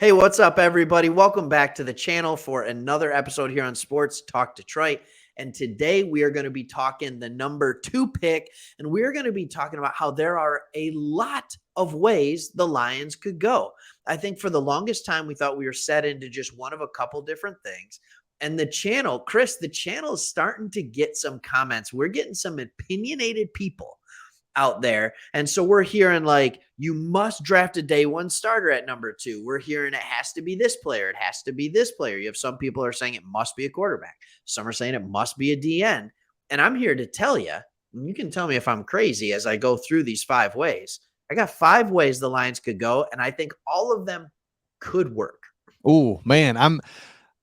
Hey, what's up, everybody? Welcome back to the channel for another episode here on Sports Talk Detroit. And today we are going to be talking the number 2 pick, and we're going to be talking about how there are a lot of ways the Lions could go. I think for the longest time, we thought we were set into just one of a couple different things. And the channel, Chris, the channel is starting to get some comments. We're getting some opinionated people out there. And so we're hearing like, you must draft a day one starter at number 2. We're hearing it has to be this player. It has to be this player. You have some people are saying it must be a quarterback. Some are saying it must be a DN. And I'm here to tell you, and you can tell me if I'm crazy as I go through these 5 ways. I got 5 ways the Lions could go, and I think all of them could work. Oh man,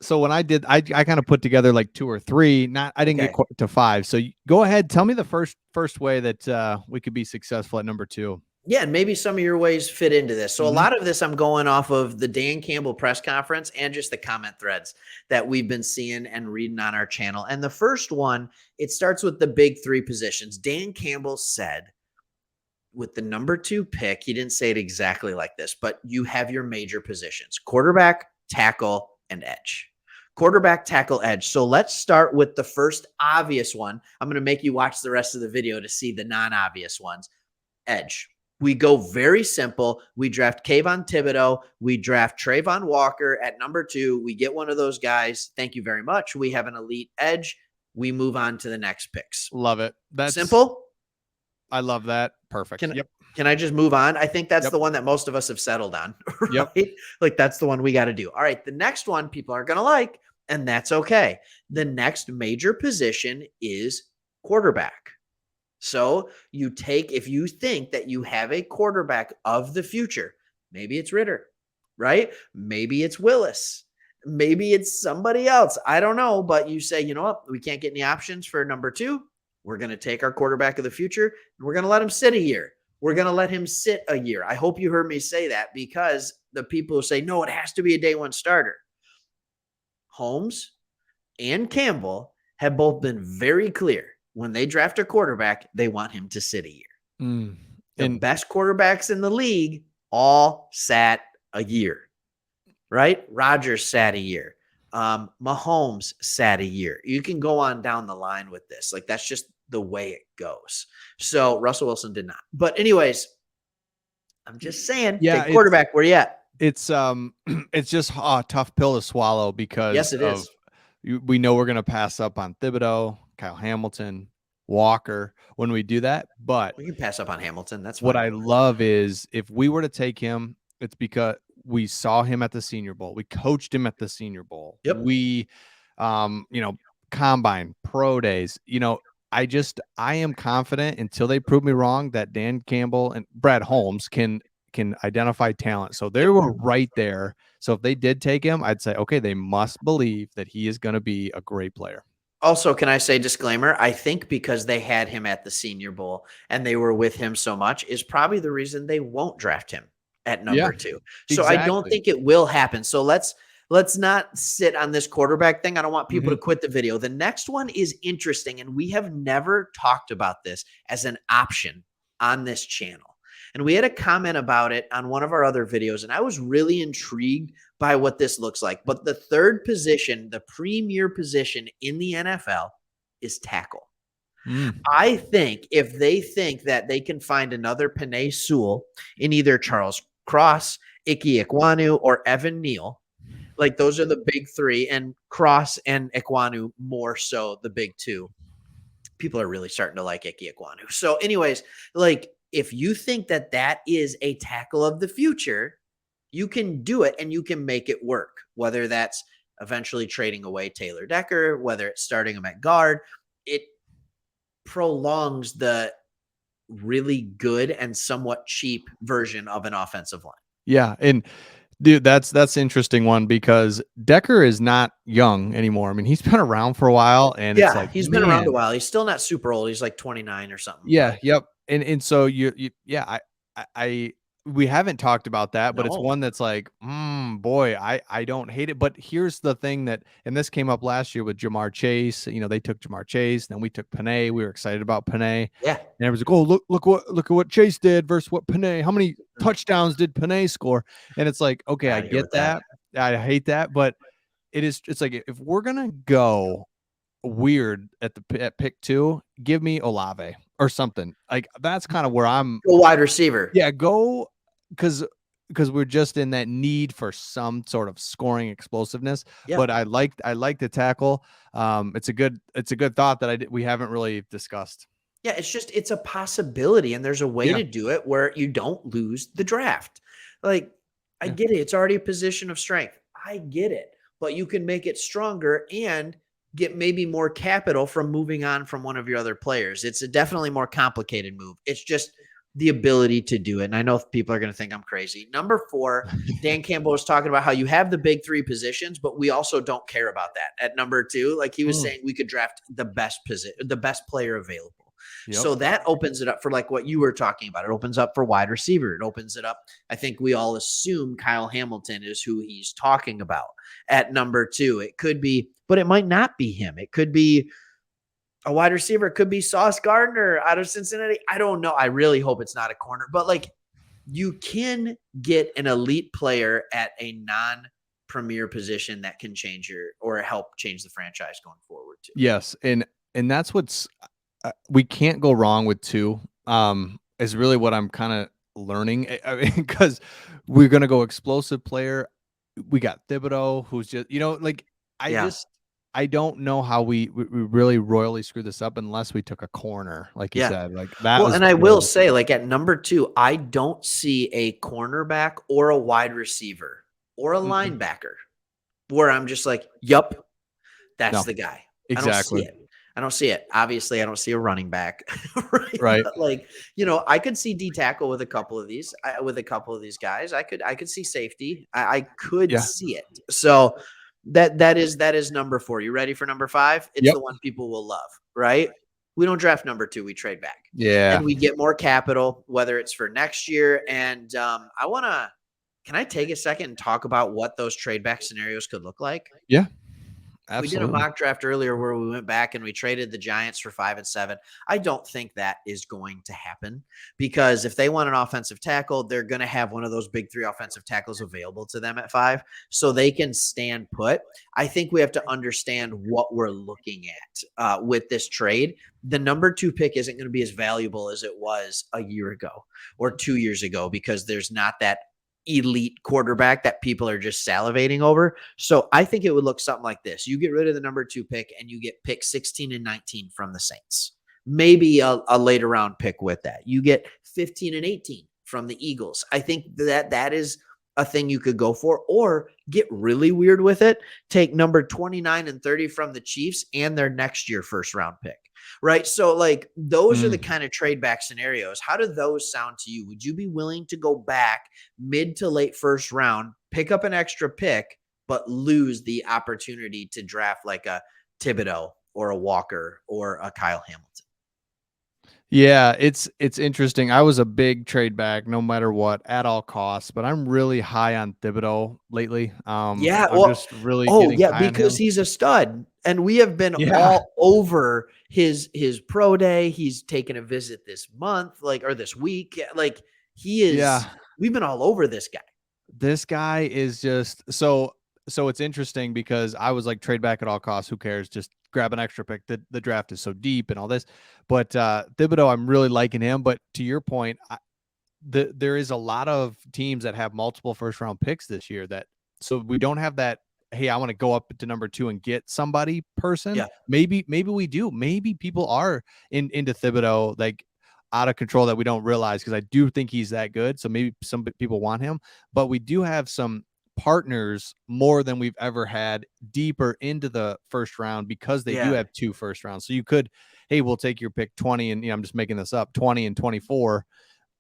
so when I did, I kind of put together like 2 or 3. I didn't get to 5. So go ahead, tell me the first way that we could be successful at number 2. Yeah, and maybe some of your ways fit into this. So a lot of this I'm going off of the Dan Campbell press conference and just the comment threads that we've been seeing and reading on our channel. And the first one, it starts with the big 3 positions. Dan Campbell said with the number 2 pick, he didn't say it exactly like this, but you have your major positions: quarterback, tackle, and edge. Quarterback, tackle, edge. So let's start with the first obvious one. I'm going to make you watch the rest of the video to see the non-obvious ones. Edge. We go very simple. We draft Kayvon Thibodeaux. We draft Travon Walker at number 2. We get one of those guys. Thank you very much. We have an elite edge. We move on to the next picks. Love it. That's simple. I love that. Perfect. Can I just move on? I think that's the one that most of us have settled on. Right? Yep. Like that's the one we got to do. All right. The next one people are going to like, and that's okay. The next major position is quarterback. So you take, if you think that you have a quarterback of the future, maybe it's Ritter, right? Maybe it's Willis. Maybe it's somebody else. I don't know. But you say, you know what? We can't get any options for number 2. We're going to take our quarterback of the future and we're going to let him sit a year. We're going to let him sit a year. I hope you heard me say that, because the people who say, no, it has to be a day one starter. Holmes and Campbell have both been very clear. When they draft a quarterback, they want him to sit a year. The best quarterbacks in the league all sat a year, right? Rodgers sat a year. Mahomes sat a year. You can go on down the line with this. Like, that's just the way it goes. So Russell Wilson did not. But anyways, I'm just saying, take quarterback. Where you at? It's just a tough pill to swallow, because yes, it is. We know we're going to pass up on Thibodeaux, Kyle Hamilton, Walker when we do that, but we can pass up on Hamilton. That's fine. What I love is if we were to take him, it's because we saw him at the Senior Bowl. We coached him at the Senior Bowl. Yep. We, combine, pro days, I am confident, until they prove me wrong, that Dan Campbell and Brad Holmes can identify talent. So they were right there. So if they did take him, I'd say, okay, they must believe that he is going to be a great player. Also, can I say disclaimer? I think because they had him at the Senior Bowl and they were with him so much is probably the reason they won't draft him at number 2. So exactly. I don't think it will happen. So let's not sit on this quarterback thing. I don't want people to quit the video. The next one is interesting, and we have never talked about this as an option on this channel. And we had a comment about it on one of our other videos, and I was really intrigued by what this looks like. But the third position, the premier position in the NFL, is tackle. I think if they think that they can find another Penei Sewell in either Charles Cross, Ike Ekwonu, or Evan Neal, like those are the big 3, and Cross and Ekwonu more so the big 2. People are really starting to like Ike Ekwonu. So anyways, like, if you think that that is a tackle of the future, you can do it and you can make it work, whether that's eventually trading away Taylor Decker, whether it's starting him at guard. It prolongs the really good and somewhat cheap version of an offensive line. Yeah. And dude, that's an interesting one, because Decker is not young anymore. I mean, he's been around for a while, and yeah, it's like, he's been around a while. He's still not super old. He's like 29 or something. Yeah. Yep. And so I we haven't talked about that, but it's No. one that's like, boy, I don't hate it. But here's the thing and this came up last year with Ja'Marr Chase. You know, they took Ja'Marr Chase, then we took Panay. We were excited about Panay. Yeah. And everyone's like, oh, look at what Chase did versus what Panay. How many touchdowns did Panay score? And it's like, okay, I get that. I hate that, but it's like, if we're gonna go weird at pick 2, give me Olave or something. Like, that's kind of where I'm. Go wide receiver. Yeah, go, because we're just in that need for some sort of scoring explosiveness. Yeah. But I like the tackle. It's a good thought that we haven't really discussed. Yeah, it's a possibility, and there's a way to do it where you don't lose the draft. Like, I get it. It's already a position of strength. I get it. But you can make it stronger and get maybe more capital from moving on from one of your other players. It's a definitely more complicated move. It's just the ability to do it. And I know people are going to think I'm crazy. Number 4, Dan Campbell was talking about how you have the big 3 positions, but we also don't care about that. At number 2, like he was saying, we could draft the best player available. Yep. So that opens it up for like what you were talking about. It opens up for wide receiver. It opens it up. I think we all assume Kyle Hamilton is who he's talking about at number 2. It could be, but it might not be him. It could be a wide receiver. It could be Sauce Gardner out of Cincinnati. I don't know. I really hope it's not a corner, but like, you can get an elite player at a non-premier position that can change or help change the franchise going forward too. Yes. And that's what's, we can't go wrong with 2, is really what I'm kind of learning. I mean, because we're going to go explosive player. We got Thibodeau, who's just, like, I don't know how we really royally screwed this up unless we took a corner, like you said, like that. Well, and I will say, like, at number 2, I don't see a cornerback or a wide receiver or a linebacker where I'm just like, yup, that's the guy. Exactly. I don't see it. Obviously, I don't see a running back. Right. But like, I could see D tackle with a couple of these, guys. I could see safety. I could see it. So that is number 4. You ready for number 5? It's the one people will love, right? We don't draft number 2. We trade back. Yeah. And we get more capital, whether it's for next year. And can I take a second and talk about what those trade back scenarios could look like? Yeah. Absolutely. We did a mock draft earlier where we went back and we traded the Giants for 5 and 7. I don't think that is going to happen because if they want an offensive tackle, they're going to have one of those big 3 offensive tackles available to them at 5 so they can stand put. I think we have to understand what we're looking at with this trade. The number 2 pick isn't going to be as valuable as it was a year ago or 2 years ago because there's not that elite quarterback that people are just salivating over. So I think it would look something like this. You get rid of the number 2 pick and you get pick 16 and 19 from the Saints. Maybe a later round pick with that. You get 15 and 18 from the Eagles. I think that is a thing you could go for, or get really weird with it. Take number 29 and 30 from the Chiefs and their next year first round pick. Right. So like those are the kind of trade back scenarios. How do those sound to you? Would you be willing to go back mid to late first round, pick up an extra pick, but lose the opportunity to draft like a Thibodeau or a Walker or a Kyle Hamilton? Yeah, it's interesting. I was a big trade back no matter what at all costs, but I'm really high on Thibodeau lately. Yeah, I'm just really because he's a stud. And we have been all over his pro day. He's taken a visit this month, or this week. Like he is. Yeah. We've been all over this guy. This guy is just so it's interesting because I was like, trade back at all costs. Who cares? Just grab an extra pick. The draft is so deep and all this. But Thibodeau, I'm really liking him. But to your point, there is a lot of teams that have multiple first round picks this year so we don't have that. Hey, I want to go up to number 2 and get somebody person. Yeah. Maybe we do. Maybe people are into Thibodeau, like out of control that we don't realize, because I do think he's that good. So maybe some people want him, but we do have some partners more than we've ever had deeper into the first round because they do have 2 first rounds. So you could, hey, we'll take your pick 20 and I'm just making this up, 20 and 24.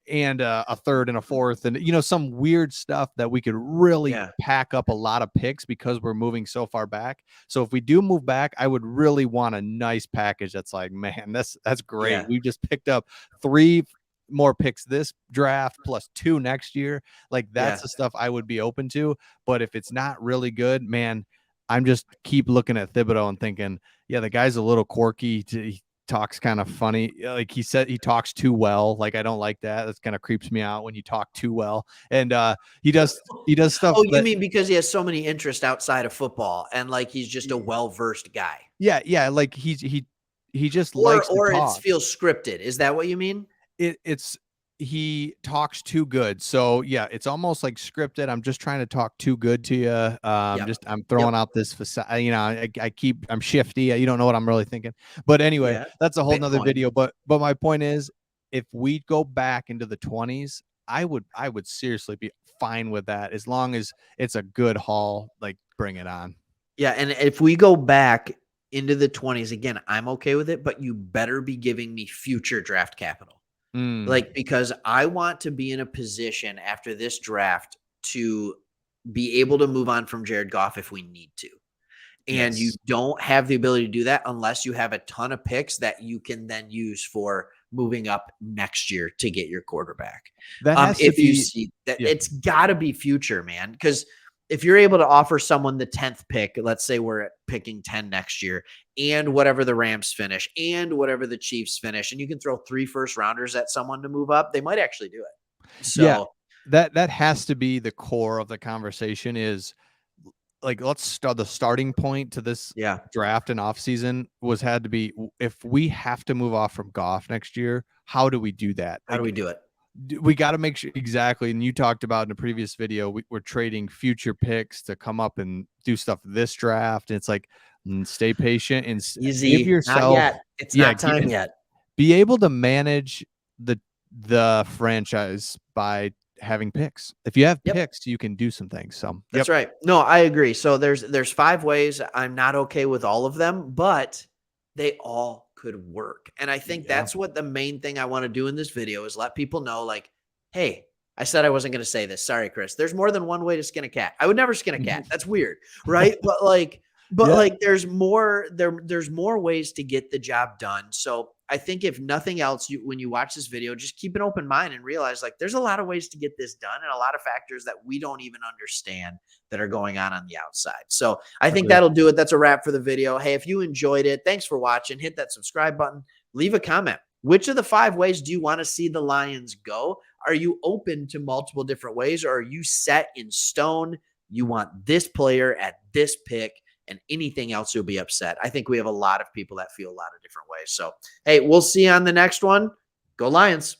And a third and a fourth and, some weird stuff that we could really pack up a lot of picks because we're moving so far back. So if we do move back, I would really want a nice package. That's like, man, that's great. We just picked up 3 more picks this draft plus 2 next year. Like that's Yeah. the stuff I would be open to. But if it's not really good, man, I'm just keep looking at Thibodeau and thinking, yeah, the guy's a little quirky. He talks kind of funny. Like he said, he talks too well. Like I don't like that. That's kind of creeps me out when you talk too well. And he does stuff. Oh, you mean because he has so many interests outside of football and like he's just a well-versed guy? Yeah. Like he just likes to Or it talk. feels scripted. Is that what you mean? It's he talks too good. So yeah, it's almost like scripted. I'm just trying to talk too good to you. Yep. I'm throwing out this facade, you know, I'm shifty. You don't know what I'm really thinking. But anyway, Yeah. that's a whole nother Bitcoin. video. But my point is, if we go back into the 20s, I would seriously be fine with that as long as it's a good haul. Like bring it on. Yeah, and if we go back into the 20s again, I'm okay with it, but you better be giving me future draft capital. Like, because I want to be in a position after this draft to be able to move on from Jared Goff if we need to. And you don't have the ability to do that unless you have a ton of picks that you can then use for moving up next year to get your quarterback. That has to if you be, see that, it's got to be future, man. Because if you're able to offer someone the 10th pick, let's say we're picking 10 next year, and whatever the Rams finish and whatever the Chiefs finish, and you can throw 3 first rounders at someone to move up, they might actually do it. So that has to be the core of the conversation is like, let's start the starting point to this draft and offseason had to be, if we have to move off from Goff next year, how do we do that? How do we do it? We got to make sure exactly. And you talked about in a previous video, we're trading future picks to come up and do stuff this draft. And it's like, stay patient and easy. Give yourself. Not yet. It's not time yet. Be able to manage the franchise by having picks. If you have picks, you can do some things. So that's right. No, I agree. So there's 5 ways. I'm not okay with all of them, but they all could work. And I think that's what the main thing I want to do in this video is let people know, like, hey, I said I wasn't going to say this. Sorry, Chris. There's more than one way to skin a cat. I would never skin a cat. That's weird. Right. But like there's more ways to get the job done. So I think if nothing else, when you watch this video, just keep an open mind and realize like there's a lot of ways to get this done and a lot of factors that we don't even understand that are going on the outside. So I think that'll do it. That's a wrap for the video. Hey, if you enjoyed it, thanks for watching. Hit that subscribe button. Leave a comment. Which of the 5 ways do you want to see the Lions go? Are you open to multiple different ways, or are you set in stone? You want this player at this pick, and anything else you'll be upset. I think we have a lot of people that feel a lot of different ways. So, hey, we'll see you on the next one. Go Lions.